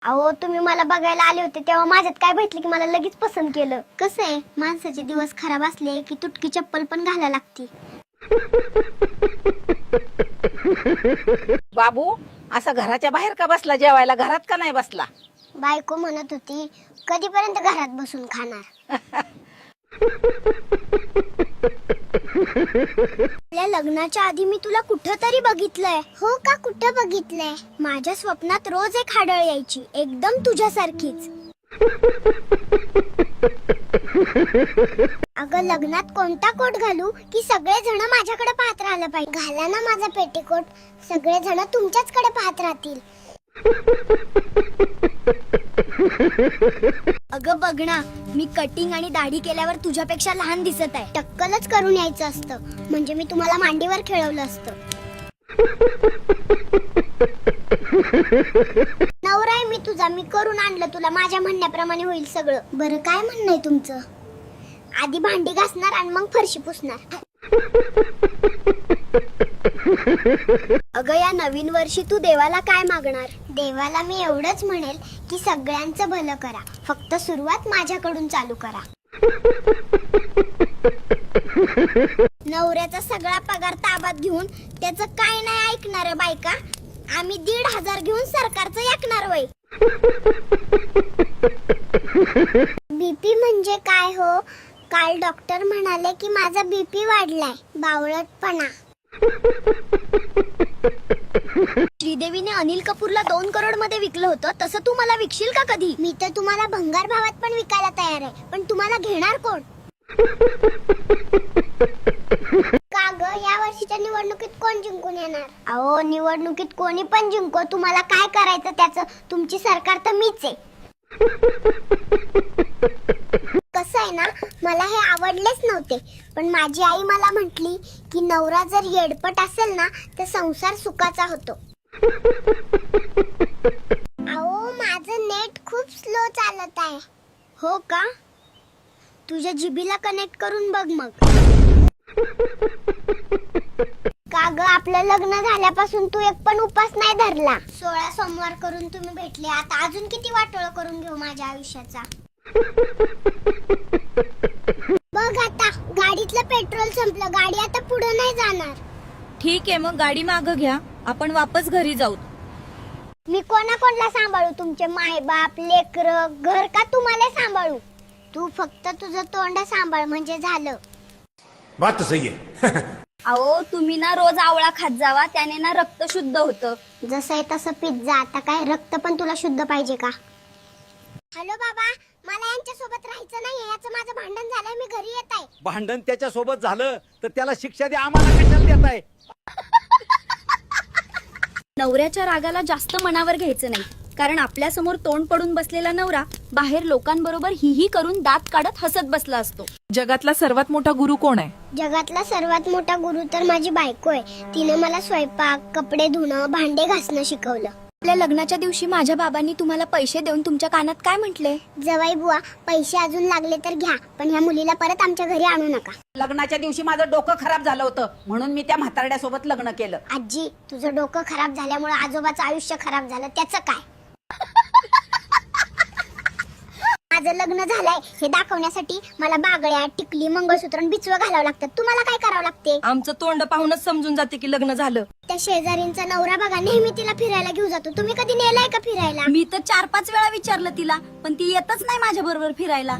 अहो तुम्ही मला बघायला आले होते तेव्हा माझ्यात काय भेटलं की मला लगेच पसंत केलं. कसं आहे माणसाचे दिवस खराब असले की तुटकी चप्पल पण घालायला लागती. बाबू असा घराच्या बाहेर का बसला जेवायला, घरात का नाही बसला? बायको म्हणत होती कधीपर्यंत घरात बसून खाणार. आपल्या लग्नाच्या आधी मी तुला कुठं तरी बघितलंय. हो का, कुठं बघितलंय? माझ्या स्वप्नात रोज एक हाडळ यायची एकदम तुझ्यासारखीच. अगं लग्नात कोणता कोट घालू की सगळे जण माझ्याकडे पाहत राहिलं पाहिजे. घाला ना माझा पेटीकोट, सगळे जण तुमच्याच कडे पाहत राहतील. अगं बघ ना, मी कटिंग आणि दाढी केल्यावर तुझ्यापेक्षा लहान दिसत आहे. टक्कलच करून यायचं असतं म्हणजे मी तुम्हाला मांडीवर खेळवलं असतं. नवरा आहे मी तुझा, मी करून आणलं तुला. माझ्या म्हणण्याप्रमाणे होईल सगळं. बरं काय म्हणणं आहे तुमचं? आधी भांडी घासणार आणि मग फरशी पुसणार. अगं या नवीन वर्षी तू देवाला काय मागणार? देवाला मी एवढंच म्हणेल की सगळ्यांचं भलं करा, फक्त सुरुवात माझ्याकडून चालू करा. नवऱ्याचा सगळा पगार ताब्यात घेऊन त्याचं काय नाही ऐकणार बायका. आम्ही 1,500 घेऊन सरकारचं ऐकणार वय. बीपी म्हणजे काय हो? काल डॉक्टर म्हणाले की माझा बीपी वाढलाय. बावळटपणा. श्रीदेवीने अनिल कपूरला 2 करोड मध्ये विकलं होतं, तसं तू मला विकशील का कधी? मी तर तुम्हाला भंगार भावात पण विकायला तयार आहे, पण तुम्हाला घेणार कोण? का ग या वर्षीच्या निवडणुकीत कोण जिंकून येणार? अहो निवडणुकीत कोणी पण जिंको, तुम्हाला काय करायचं त्याचं. तुमची सरकार तर मीच आहे. कसं आहे ना, मला हे आवडलेच नव्हते, पण माझी आई मला म्हटली की नवरा जर येडपट असेल ना तर संसार सुखाचा होतो. अहो माझं नेट खूप स्लो चालत आहे. हो का? तुझ्या जिभीला कनेक्ट करून बघ मग. का ग आपलं लग्न झाल्यापासून तू एक पण उपास नाही धरला. 16 सोमवार करून तुम्ही भेटले, आता अजून किती वाटोळ करून घेऊ माझ्या आयुष्याचा. बघ आता गाडीतलं पेट्रोल संपलं, गाडी आता पुढे नाही जाणार. ठीक आहे, मग गाडी मागं घ्या, आपण वापस घरी जाऊ. मी कोणाला सांभाळू? तुमचे माय बाप, लेकर, घर का तुम्हाला सांभाळू? तू फक्त तुझं तोंड सांभाळ म्हणजे झालं. बात तो सही है. अहो तुम्ही ना रोज आवळा खात जावा, त्याने ना रक्त शुद्ध होतं. जसं आहे तसं पिझ्झा. आता काय रक्त पण तुला शुद्ध पाहिजे का? हॅलो बाबा, मला यांच्या सोबत राहायचं नाही. याचं माझं भांडण झालंय, मी घरी येत आहे. भांडण त्याच्या सोबत झालं तर त्याला शिक्षा द्या, आम्हाला कशाला देताय? नवऱ्याच्या रागाला जास्त मनावर घ्यायचं नाही, कारण आपल्या समोर तोंड पडून बसलेला नवरा बाहेर लोकांबरोबर ही करून दात काढत हसत बसला असतो. जगातला सर्वात मोठा गुरु कोण आहे? जगातला सर्वात मोठा गुरु तर माझी बायको आहे. तिने मला स्वयंपाक, कपडे धुणं, भांडे घासणं शिकवलं. आपल्या लग्नाच्या दिवशी माझ्या बाबांनी तुम्हाला पैसे देऊन तुमच्या कानात काय म्हटले? जवाई बुवा, पैसे अजून लागले तर घ्या, पण ह्या मुलीला परत आमच्या घरी आणू नका. लग्नाच्या दिवशी माझं डोकं खराब झालं होतं म्हणून मी त्या म्हातारड्यासोबत लग्न केलं. आजी, तुझं डोकं खराब झाल्यामुळे आजोबाचं आयुष्य खराब झालं, त्याचं काय? माझं लग्न झालंय हे दाखवण्यासाठी मला बागड्या, टिकली, मंगळसूत्र, बिचवं घालावं लागतात. तुम्हाला काय करावं लागते? आमचं तोंड पाहूनच समजून जाते की लग्न झालं. त्या शेजारींचा नवरा बघा नेहमी तिला फिरायला घेऊन जातो. तुम्ही कधी नेलाय का फिरायला? मी तर 4-5 वेळा विचारलं तिला, पण ती येतच नाही माझ्या बरोबर फिरायला.